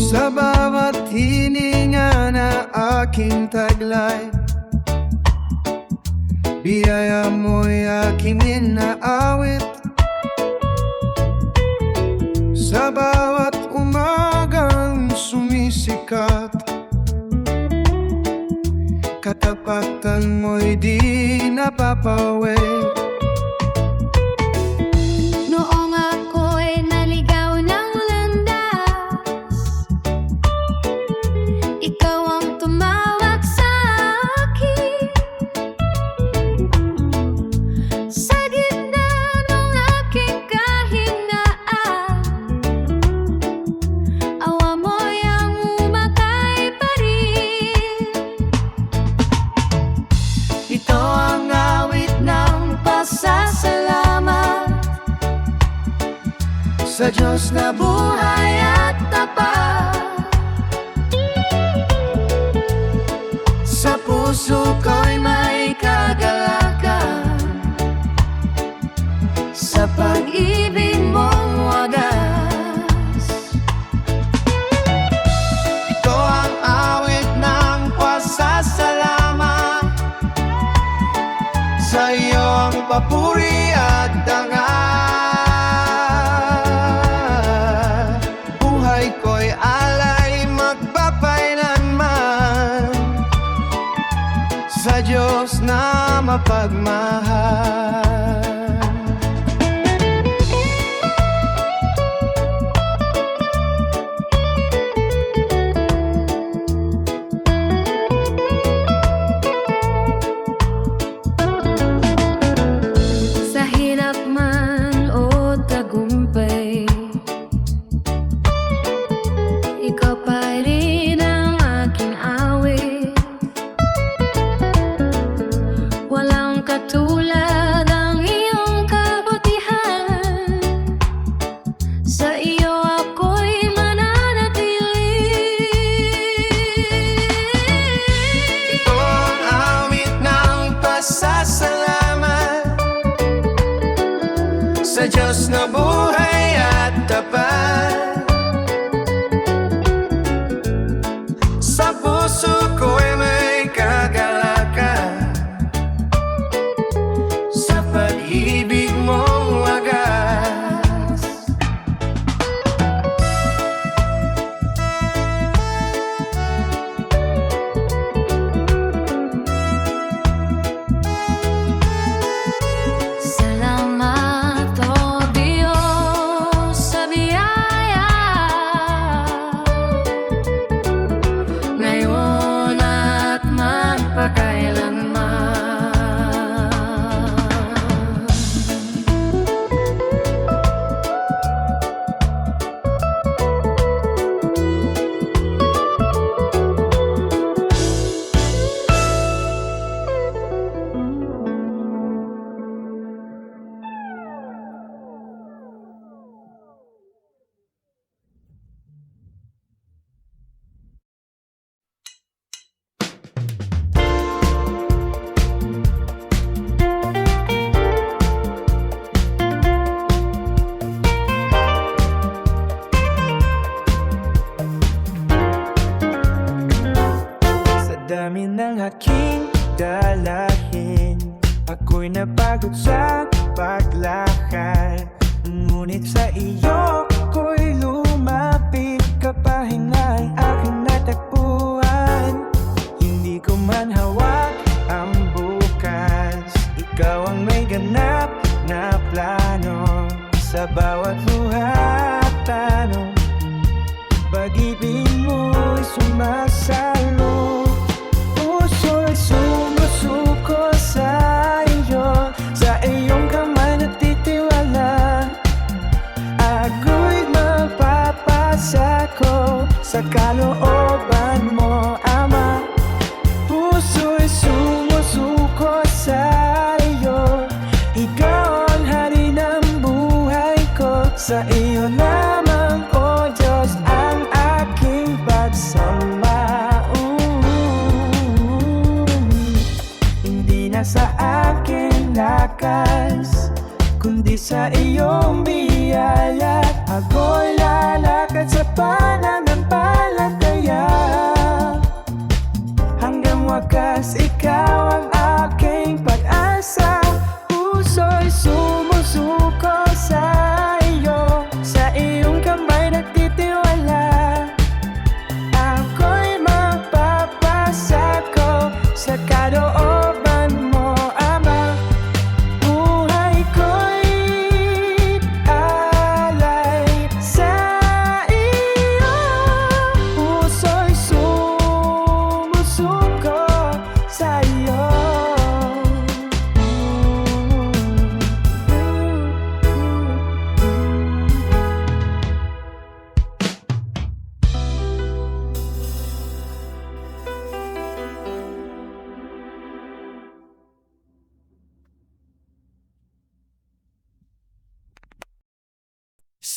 Sa bawat hininga na aking taglay, biyaya mo'y aking inaawit. Sa bawat umagang sumisikat, katapatan mo'y di napapawid. Noong ako'y naligaw ng landas, ikaw ang tumawag sa akin. Sa gitna ng aking kahingaan, awa mo'y ang umatay pa rin. Ito ang awit ng pasasalamat sa Diyos na buhay at tapat. Sa puso ko'y may kagalakan sa pag-ibig mong wagas. Ito ang awit ng pasasalamat sa iyong papuri at dangal. Buhay ko'y alay magpapailanman sa Diyos na mapagmahal. Sa hirap man o tagumpay, ikaw pa rin ang aking awit. Walang katulad ang iyong kabutihan, sa iyo ako'y mananatili. Ito ang awit ng pasasalamat sa Diyos na buhay at tapat. Sa puso ko'y may kagalakan sa pag-ibig mong wagas. Salamat o Diyos sa biyaya, ngayon at magpakailanman. Sa dami ng aking dalahin, ako'y napagod sa paglakad. Ngunit sa iyo ko'y lumapit, kapahinga ay aking natagpuan. Hindi ko man hawak ang bukas, ikaw ang may ganap na plano sa bawat buhat tanong. Pag-ibig mo'y sumasalo, puso'y sumusuko sa iyo. Sa iyong kamay natitiwala, ako'y mapapasako sa kalooban mo, Ama. Puso'y sumusuko sa iyo, ikaw ang hari ng buhay ko. Sa iyo lamang, O Diyos, ang aking pag sa iyong biyaya. Ako'y lalakad sa pananampalataya, hanggang wakas ikaw ang aking pag-asa. Puso'y sumusuko sa iyo, sa iyong kamay nagtitiwala. Ako'y magpapasako sa kalooban mo, Ama. Buhay ko'y alay sa iyo, puso'y sumusuko sa iyo.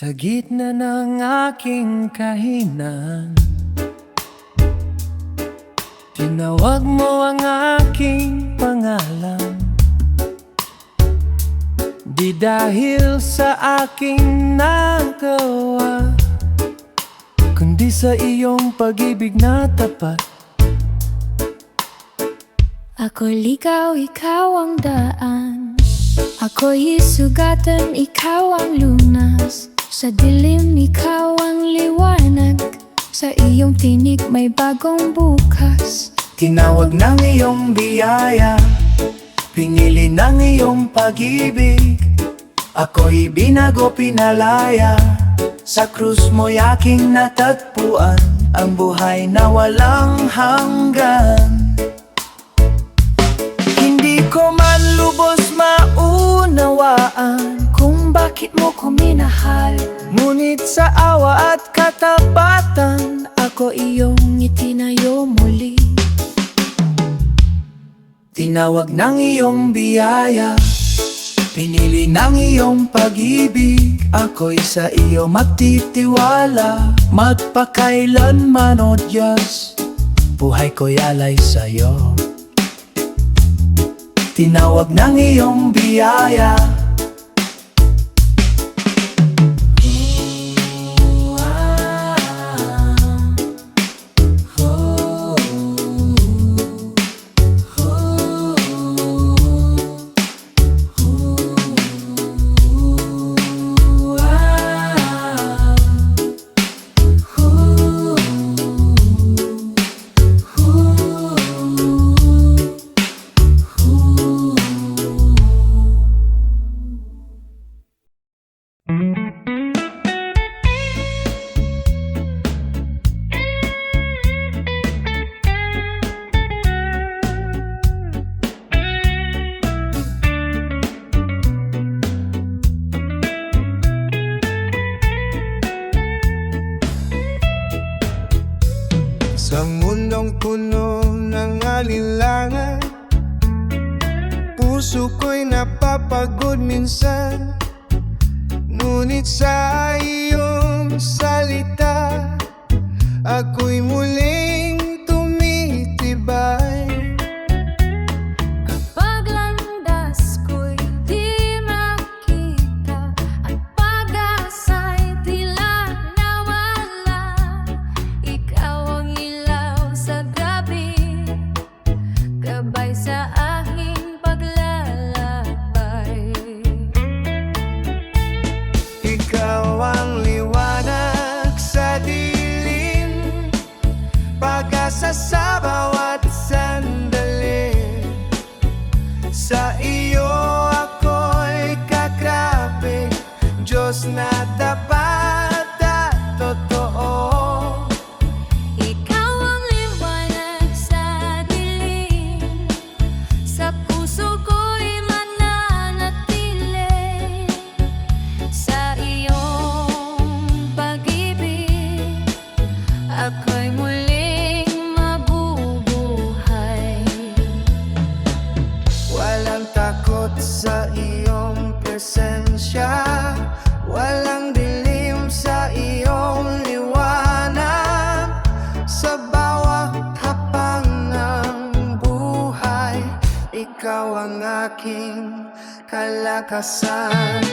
Sa gitna ng aking kahinaan, tinawag mo ang aking pangalan. Di dahil sa aking nagawa, kundi sa iyong pag-ibig na tapat. Ako'y ligaw, ikaw ang daan. Ako'y sugatan, ikaw ang lunas. Sa dilim, ikaw ang liwanag. Sa iyong tinig may bagong bukas. Tinawag ng iyong biyaya, pinili ng iyong pag-ibig. Ako'y binago, pinalaya. Sa krus mo'y aking natagpuan ang buhay na walang hanggan. Hindi ko man lubos maunawaan kung bakit mo ko minahal, ngunit sa awa at katapatan ako iyong itinayo muli. Tinawag ng iyong biyaya, pinili ng iyong pag-ibig. Ako'y sa iyo magtitiwala, magpakailanman o Diyos. Buhay ko'y alay sa'yo. Tinawag ng iyong biyaya, Sa mundong puno ng alinlangan, puso ko'y napapagod minsan. Ngunit sa iyong salita, ako'y muling tumitibay. Kapag landas ko'y di makita at pag-asa'y tila nawala, ikaw ang ilaw sa gabi, gabay sa aking paglalakbay. Ikaw ang liwanag sa dilim, pag-asa sa bawat sandali. Sa iyo ako'y kakrape, Diyos na tapat at totoo. Ikaw ang liwanag sa dilim, sa puso ko'y mananatili. Sa iyong pag-ibig, ako'y muling mabubuhay. Walang takot sa iyong presensya, walang dilim sa iyong liwanag. Sa bawat hapang ng buhay, ikaw ang aking kalakasan.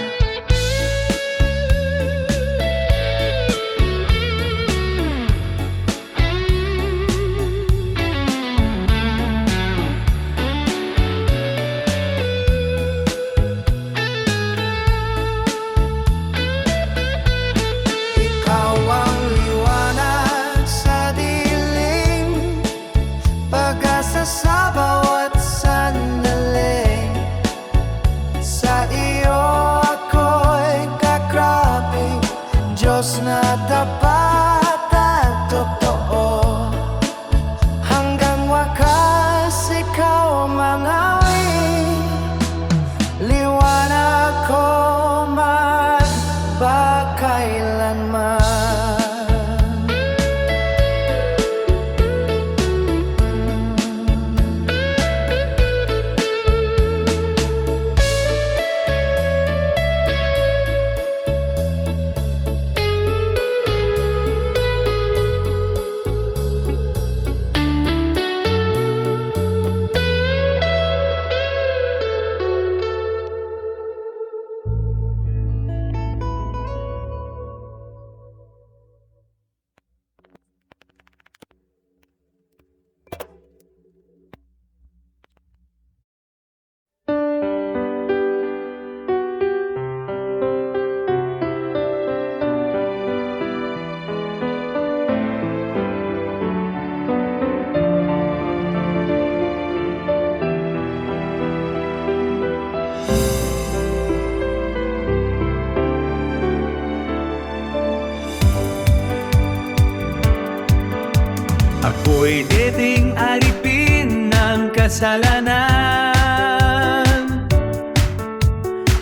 Ako'y dating alipin ng kasalanan.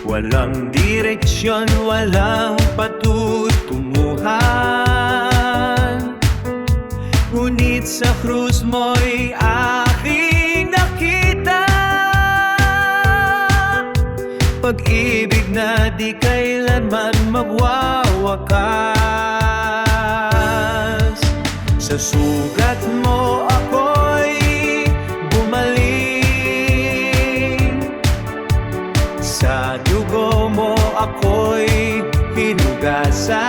Walang direksyon, walang patutunguhan. Ngunit sa krus mo'y aking nakita pag-ibig na di kailanman magwawakas. Sa sugat mo ako'y bumaling, sa dugo mo ako'y hinugasan.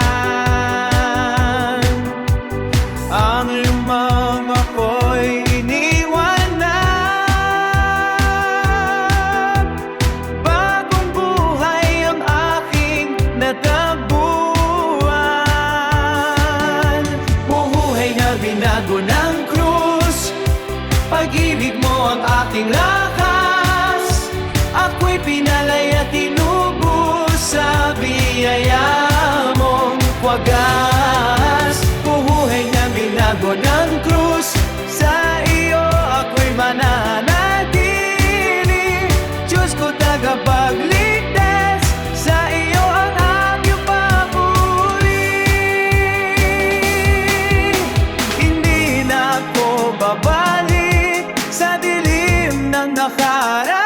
Ang lumang ako'y iniwan na, bagong buhay ang aking natagpuan. Buhay na binago ng krus, pag-ibig mo ang aking lakas. Ako'y pinalay at tinubos sa biyaya mong wagas. Buhay na binago ng krus, sa iyo ako'y mananatili. Diyos ko tagapagligtas, sa iyo ang aking papuri. Hindi na ako babalik sa dilim ng nakaraan.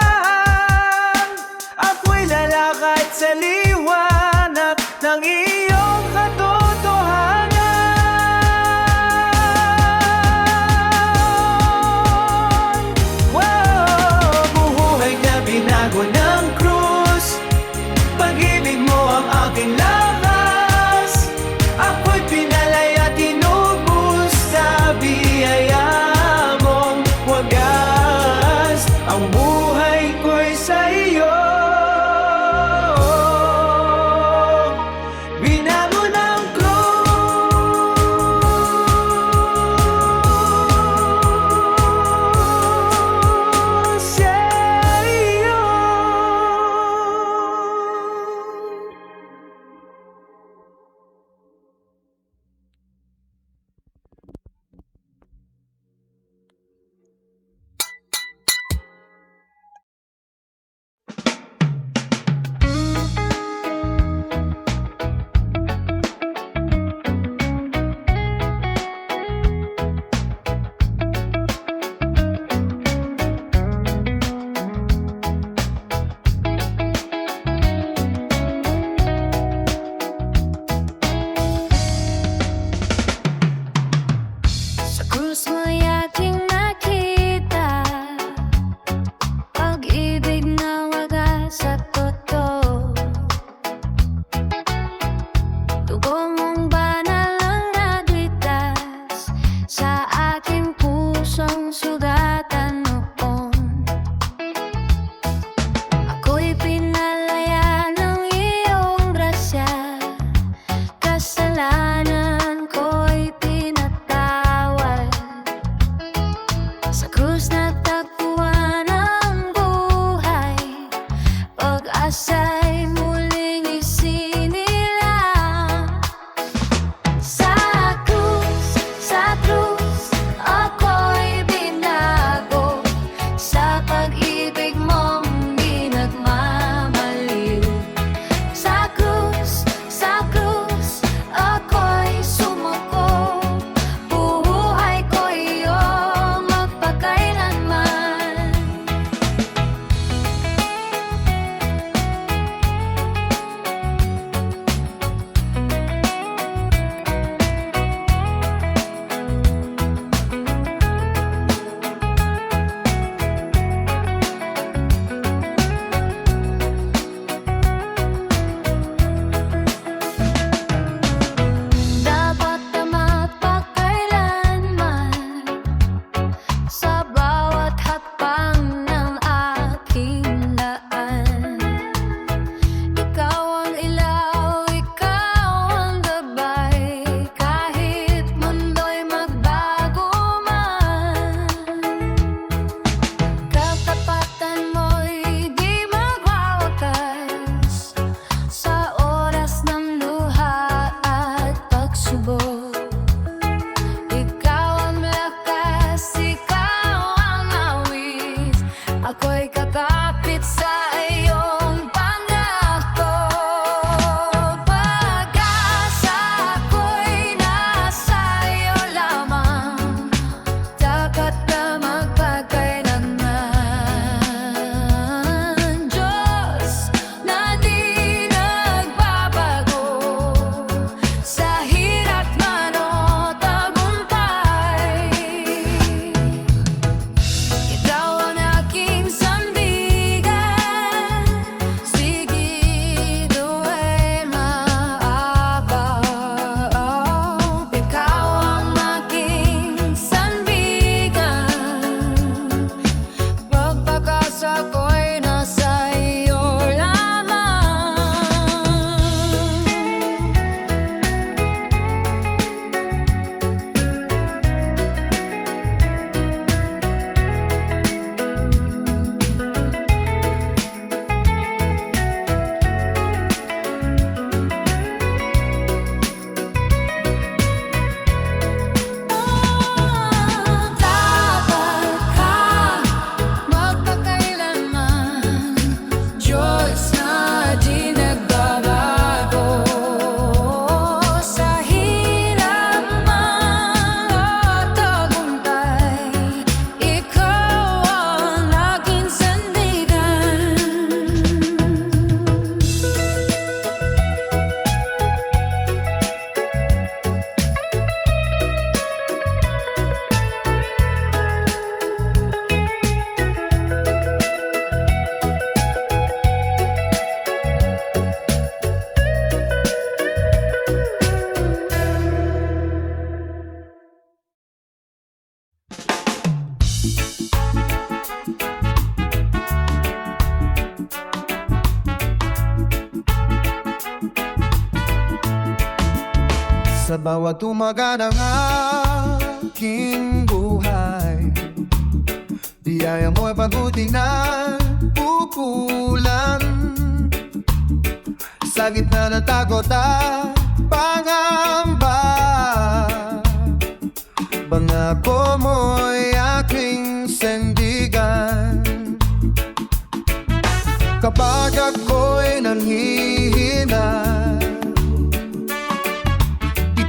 Ako'y lalakad sa liwanag ng iyong katotohanan. Buhay na binago ng krus, pag-ibig mo ang aking lakas. Ako'y pinalay at tinubos sa biyaya mong wagas. Ang buhay ko'y sa iyo binago ng krus, sa iyo. Sa krus mo'y aking nakita pag-ibig na wagas at totoo. Dugo mong banal ang nagligtas sa aking pusong sugatan noon. Ako'y pinalaya ng iyong grasya, kasalanan ko'y pinatawad. Sa bawat umaga ng aking buhay, biyaya mo'y paguti na pupulan. Sa gitna ng takot at pangamba, pangako mo'y aking sandigan. Kapag ako'y nanghihina,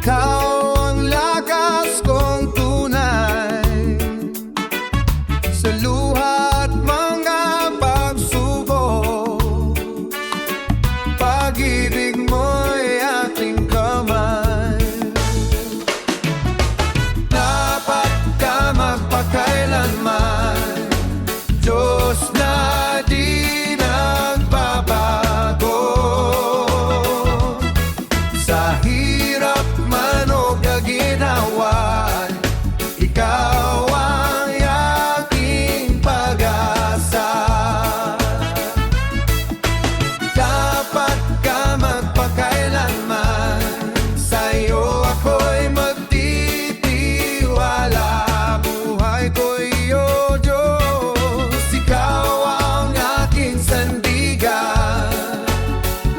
ikaw ang lakas kong tunay. Sa luha at mga pagsubok, pag-ibig mo'y aking kamay. Dapat ka magpakailanman, Diyos na di nagbabago. Sa hirap man o kaginawan, ikaw ang aking pag-asa. Dapat ka magpakailanman, sa'yo ako'y magtitiwala. Buhay ko'y iyo, Diyos, ikaw ang aking sandigan.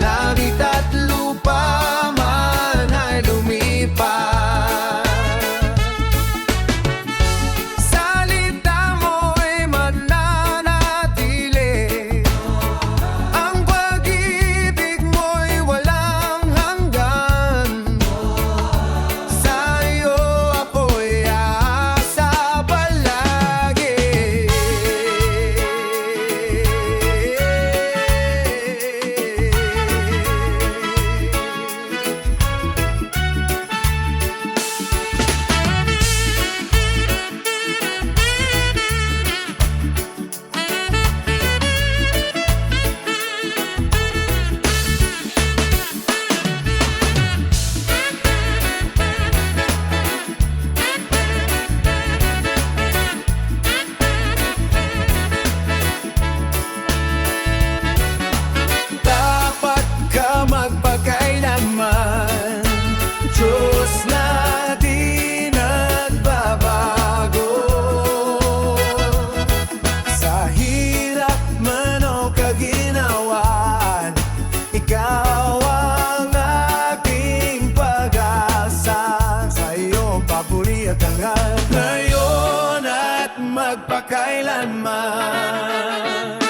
Langit at lupa man ay lumipas, salita mo'y mananatili. Ang pag-ibig mo'y walang hanggan. Sa'yo ako'y aasa palagi. Dapat ka magpakailanman, Diyos na di nagbabago. Sa hirap man o kaginawan, ikaw ang aking pag-asa. Sa iyong papuri at hangal, ngayon at magpakailanman.